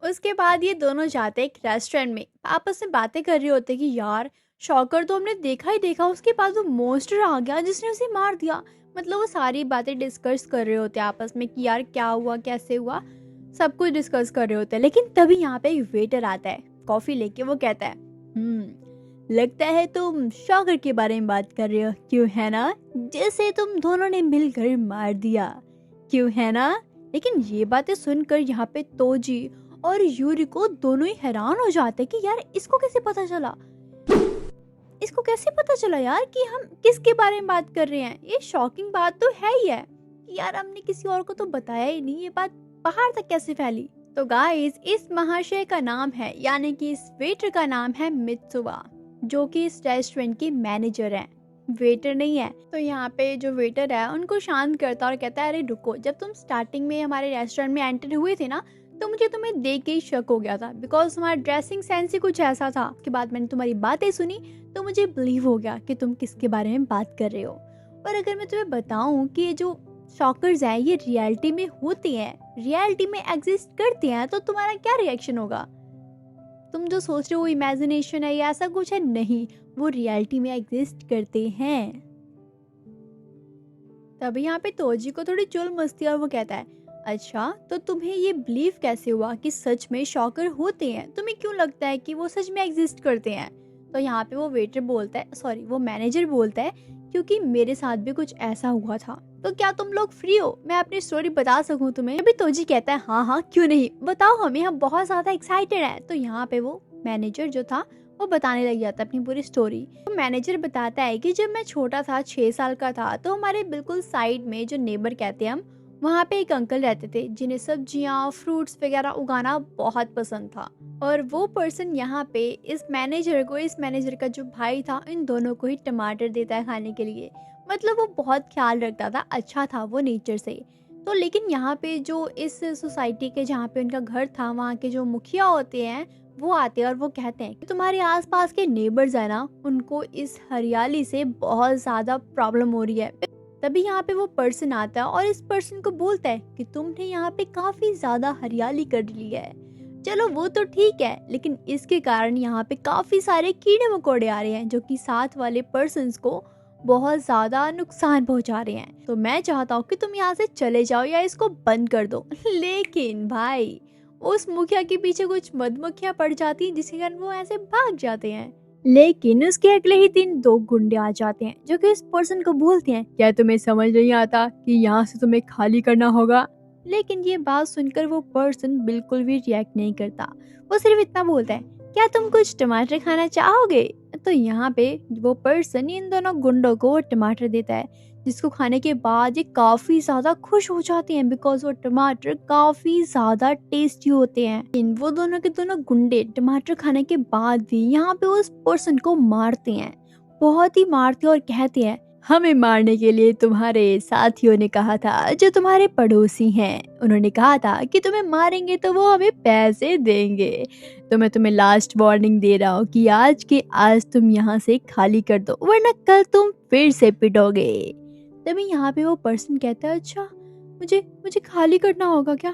उसके बाद ये दोनों जाते एक रेस्टोरेंट में, आपस में बातें कर रहे होते कि यार शॉकर तो हमने देखा ही देखा, उसके बाद वो मॉन्स्टर आ गया जिसने उसे मार दिया। मतलब वो सारी बातें डिस्कस कर रहे होते हैं आपस में कि यार क्या हुआ कैसे हुआ, सब कुछ डिस्कस कर रहे होते हैं। लेकिन तभी यहाँ पे एक वेटर आता है कॉफी लेके, वो कहता है लगता है तुम शॉकर के बारे में बात कर रहे हो, क्यों है ना, जैसे तुम दोनों ने मिलकर मार दिया, क्यों है ना। लेकिन ये बातें सुनकर यहाँ पे तोजी और यूरिको दोनों ही हैरान हो जाते कि यार इसको कैसे पता चला, इसको कैसे पता चला यार कि हम किसके बारे में बात कर रहे हैं। ये शॉकिंग बात तो है ही है कि यार हमने किसी और को तो बताया ही नहीं, ये बात बाहर तक कैसे फैली। तो गाइस इस महाशय का नाम है, यानी कि इस वेटर का नाम है मित्सुआ, जो कि इस रेस्टोरेंट के मैनेजर हैं, वेटर नहीं है। तो यहाँ पे जो वेटर है उनको शांत करता और कहता है अरे रुको, जब तुम स्टार्टिंग में हमारे रेस्टोरेंट में एंटर हुए थे ना, तो मुझे तुम्हें देख के ही शक हो गया था, बिकॉज तुम्हारा ड्रेसिंग सेंस ही कुछ ऐसा था। उसके बाद मैंने तुम्हारी बातें सुनी तो मुझे बिलीव हो गया कि तुम किसके बारे में बात कर रहे हो। और अगर मैं तुम्हें बताऊं कि ये जो शॉकर्स हैं ये रियलिटी में होते हैं, रियलिटी में एग्जिस्ट करते हैं, तो तुम्हारा क्या रिएक्शन होगा। तुम जो सोच रहे हो इमेजिनेशन है या ऐसा कुछ है, नहीं, वो रियलिटी में एग्जिस्ट करते हैं। तभी यहाँ पे तोजी को थोड़ी चुल मस्ती और वो कहता है अच्छा तो तुम्हें ये बिलीव कैसे हुआ कि सच में शॉकर होते हैं, तुम्हें क्यों लगता है कि वो सच में एग्जिस्ट करते हैं। तो यहाँ पे वो वेटर बोलता है, सॉरी वो मैनेजर बोलता है, क्योंकि मेरे साथ भी कुछ ऐसा हुआ था। तो क्या तुम लोग फ्री हो, मैं अपनी स्टोरी बता सकूं तुम्हें। अभी तोजी कहता है हाँ हाँ क्यों नहीं, बताओ हमें, हम बहुत ज्यादा एक्साइटेड हैं। तो यहाँ पे वो मैनेजर जो था वो बताने लग जाता है अपनी पूरी स्टोरी। तो मैनेजर बताता है कि जब मैं छोटा था, 6 साल का था, तो हमारे बिल्कुल साइड में जो नेबर कहते हैं हम, वहाँ पे एक अंकल रहते थे जिन्हें सब्जियाँ फ्रूट्स वगैरह उगाना बहुत पसंद था। और वो पर्सन यहाँ पे इस मैनेजर को, इस मैनेजर का जो भाई था, इन दोनों को ही टमाटर देता है खाने के लिए। मतलब वो बहुत ख्याल रखता था, अच्छा था वो नेचर से। तो लेकिन यहाँ पे जो इस सोसाइटी के जहाँ पे उनका घर था, वहाँ के जो मुखिया होते हैं वो आते हैं और वो कहते हैं कि तुम्हारे आसपास के नेबर्स है ना, उनको इस हरियाली से बहुत ज्यादा प्रॉब्लम हो रही है। तभी यहाँ पे वो पर्सन आता है और इस पर्सन को बोलता है कि तुमने यहाँ पे काफी ज्यादा हरियाली कर ली है, चलो वो तो ठीक है, लेकिन इसके कारण यहाँ पे काफी सारे कीड़े मकोड़े आ रहे हैं जो कि साथ वाले पर्सन को बहुत ज्यादा नुकसान पहुंचा रहे हैं। तो मैं चाहता हूँ कि तुम यहाँ से चले जाओ या इसको बंद कर दो। लेकिन भाई उस मुखिया के पीछे कुछ मधुमक्खियां पड़ जाती हैं जिसके कारण वो ऐसे भाग जाते हैं। लेकिन उसके अगले ही दिन 2 गुंडे आ जाते हैं जो कि इस पर्सन को बोलते हैं क्या तुम्हें समझ नहीं आता कि यहाँ से तुम्हें खाली करना होगा। लेकिन ये बात सुनकर वो पर्सन बिल्कुल भी रिएक्ट नहीं करता, वो सिर्फ इतना बोलता है क्या तुम कुछ टमाटर खाना चाहोगे। तो यहाँ पे वो पर्सन इन दोनों गुंडों को वो टमाटर देता है, जिसको खाने के बाद ये काफी ज्यादा खुश हो जाते हैं, बिकॉज वो टमाटर काफी ज्यादा टेस्टी होते हैं। इन वो दोनों के दोनों गुंडे टमाटर खाने के बाद भी यहाँ पे उस पर्सन को मारते हैं, बहुत ही मारते हैं और कहते हैं हमें मारने के लिए तुम्हारे साथियों ने कहा था, जो तुम्हारे पड़ोसी हैं, उन्होंने कहा था कि तुम्हें मारेंगे तो वो हमें पैसे देंगे। तो मैं तुम्हें लास्ट वार्निंग दे रहा हूँ कि आज के आज तुम यहाँ से खाली कर दो, वरना कल तुम फिर से पिटोगे। तभी यहाँ पे वो पर्सन कहता है अच्छा मुझे मुझे खाली करना होगा क्या,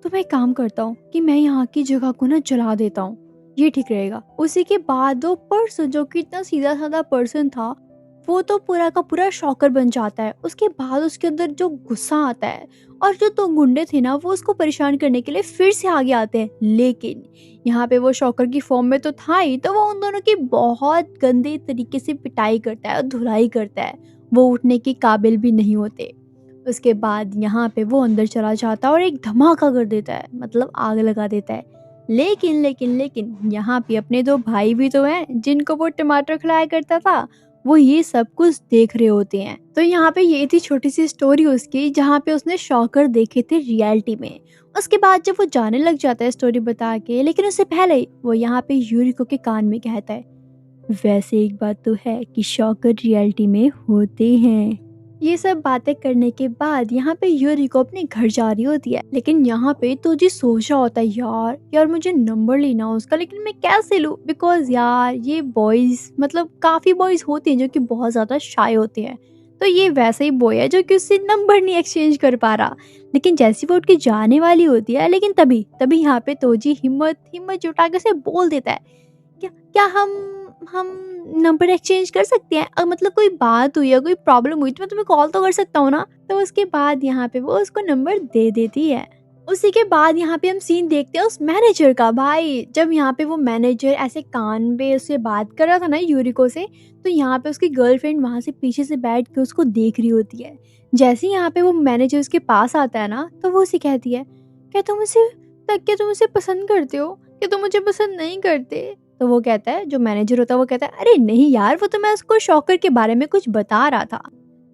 तो मैं एक काम करता हूँ कि मैं यहाँ की जगह को ना जला देता हूँ, ये ठीक रहेगा। उसी के बाद वो पर्सन जो कि इतना सीधा साधा पर्सन था वो तो पूरा का पूरा शॉकर बन जाता है। उसके बाद उसके अंदर जो गुस्सा आता है और जो 2 गुंडे थे ना वो उसको परेशान करने के लिए फिर से आगे आते हैं। लेकिन यहाँ पे वो शॉकर की फॉर्म में तो था ही, तो वो उन दोनों की बहुत गंदे तरीके से पिटाई करता है और धुलाई करता है, वो उठने के काबिल भी नहीं होते। उसके बाद यहाँ पे वो अंदर चला जाता है और एक धमाका कर देता है, मतलब आग लगा देता है। लेकिन लेकिन लेकिन यहाँ पे अपने 2 भाई भी तो हैं जिनको वो टमाटर खिलाया करता था, वो ये सब कुछ देख रहे होते हैं। तो यहाँ पे ये थी छोटी सी स्टोरी उसकी, जहाँ पे उसने शॉकर देखे थे रियलिटी में। उसके बाद जब वो जाने लग जाता है स्टोरी बता के, लेकिन उससे पहले ही वो यहाँ पे यूरिको के कान में कहता है वैसे एक बात तो है कि शॉकर रियलिटी में होते हैं। ये सब बातें करने के बाद यहाँ पे यूरिको अपने घर जा रही होती है, लेकिन यहाँ पे तो जी सोच रहा होता है यार यार मुझे नंबर लेना उसका, लेकिन मैं कैसे लूँ, बिकॉज यार ये बॉयज मतलब काफी बॉयज होते हैं जो कि बहुत ज्यादा शाय होते हैं, तो ये वैसा ही बॉय है जो कि उससे नंबर नहीं एक्सचेंज कर पा रहा। लेकिन जैसी वो उठ के जाने वाली होती है, लेकिन तभी तभी यहाँ पे तोजी हिम्मत हिम्मत जुटा के उसे बोल देता है, क्या क्या हम नंबर एक्सचेंज कर सकते हैं? मतलब कोई बात हुई है, कोई प्रॉब्लम हुई तो मैं तुम्हें कॉल तो कर सकता हूँ ना। तो उसके बाद यहाँ पे वो उसको नंबर दे देती है। उसी के बाद यहाँ पे हम सीन देखते हैं उस मैनेजर का। भाई जब यहाँ पे वो मैनेजर ऐसे कान पे उससे बात कर रहा था ना यूरिको से, तो यहाँ पे उसकी गर्लफ्रेंड वहाँ से पीछे से बैठ के उसको देख रही होती है। जैसे ही यहाँ पे वो मैनेजर उसके पास आता है ना, तो वो उसे कहती है, क्या तुम उसे पसंद करते हो? क्या तुम मुझे पसंद नहीं करते? तो वो कहता है, जो मैनेजर होता है वो कहता है, अरे नहीं यार, वो तो मैं उसको शॉकर के बारे में कुछ बता रहा था।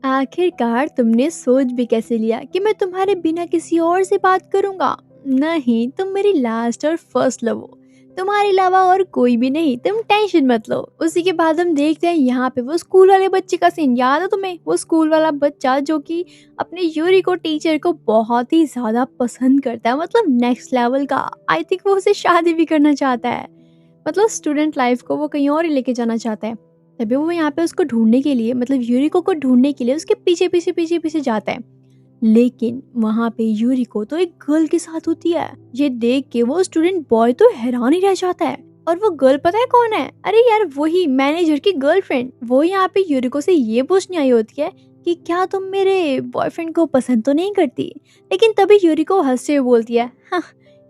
आखिरकार तुमने सोच भी कैसे लिया कि मैं तुम्हारे बिना किसी और से बात करूंगा? नहीं, तुम मेरी लास्ट और फर्स्ट लव हो, तुम्हारे अलावा और कोई भी नहीं, तुम टेंशन मत लो। उसी के बाद हम देखते हैं यहाँ पे वो स्कूल वाले बच्चे का सीन। याद है तुम्हें वो स्कूल वाला बच्चा जो कि अपने यूरी को टीचर को बहुत ही ज्यादा पसंद करता है, मतलब नेक्स्ट लेवल का। आई थिंक वो उसे शादी भी करना चाहता है, मतलब स्टूडेंट लाइफ को वो कहीं और ही लेके जाना चाहता है। तभी वो यहाँ पे उसको ढूंढने के लिए, मतलब यूरिको को ढूंढने के लिए उसके पीछे पीछे पीछे पीछे जाता है। लेकिन वहाँ पे यूरिको तो एक गर्ल के साथ होती है। ये देख के वो स्टूडेंट बॉय तो हैरान ही रह जाता है। और वो गर्ल पता है कौन है? अरे यार वही मैनेजर की गर्लफ्रेंड। वो यहाँ पे यूरिको से ये पूछने आई होती है कि क्या तुम मेरे बॉयफ्रेंड को पसंद तो नहीं करती? लेकिन तभी यूरिको हंसते हुए बोलती है, हाँ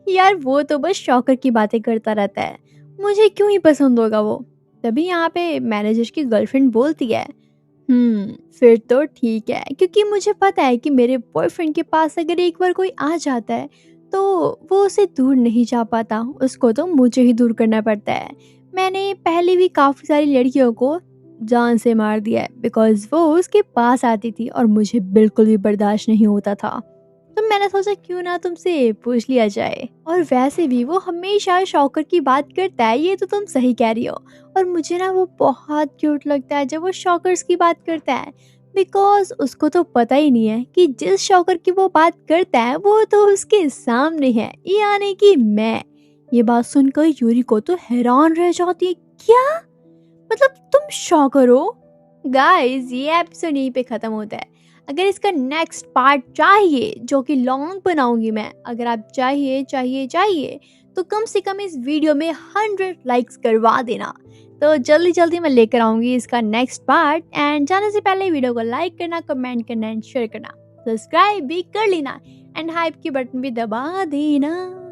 यार वो तो बस शॉकर की बातें करता रहता है, मुझे क्यों ही पसंद होगा वो। तभी यहाँ पे मैनेजर की गर्लफ्रेंड बोलती है, फिर तो ठीक है, क्योंकि मुझे पता है कि मेरे बॉयफ्रेंड के पास अगर एक बार कोई आ जाता है तो वो उसे दूर नहीं जा पाता, उसको तो मुझे ही दूर करना पड़ता है। मैंने पहले भी काफ़ी सारी लड़कियों को जान से मार दिया है बिकॉज वो उसके पास आती थी और मुझे बिल्कुल भी बर्दाश्त नहीं होता था। तो मैंने सोचा क्यों ना तुमसे पूछ लिया जाए। और वैसे भी वो हमेशा शॉकर की बात करता है, ये तो तुम सही कह रही हो। और मुझे ना वो बहुत क्यूट लगता है जब वो शॉकर्स की बात करता है, बिकॉज उसको तो पता ही नहीं है कि जिस शॉकर की वो बात करता है वो तो उसके सामने है, यानी कि मैं। ये बात सुनकर यूरी को तो हैरान रह जाती है, क्या मतलब तुम शॉकर हो? गाइस ये एपिसोड यहीं पे खत्म होता है। अगर इसका नेक्स्ट पार्ट चाहिए जो कि लॉन्ग बनाऊंगी मैं, अगर आप चाहिए चाहिए चाहिए तो कम से कम इस वीडियो में 100 लाइक्स करवा देना। तो जल्दी जल्दी मैं लेकर आऊंगी इसका नेक्स्ट पार्ट। एंड जाने से पहले वीडियो को लाइक करना, कमेंट करना एंड शेयर करना, सब्सक्राइब भी कर लेना एंड हाइप की बटन भी दबा देना।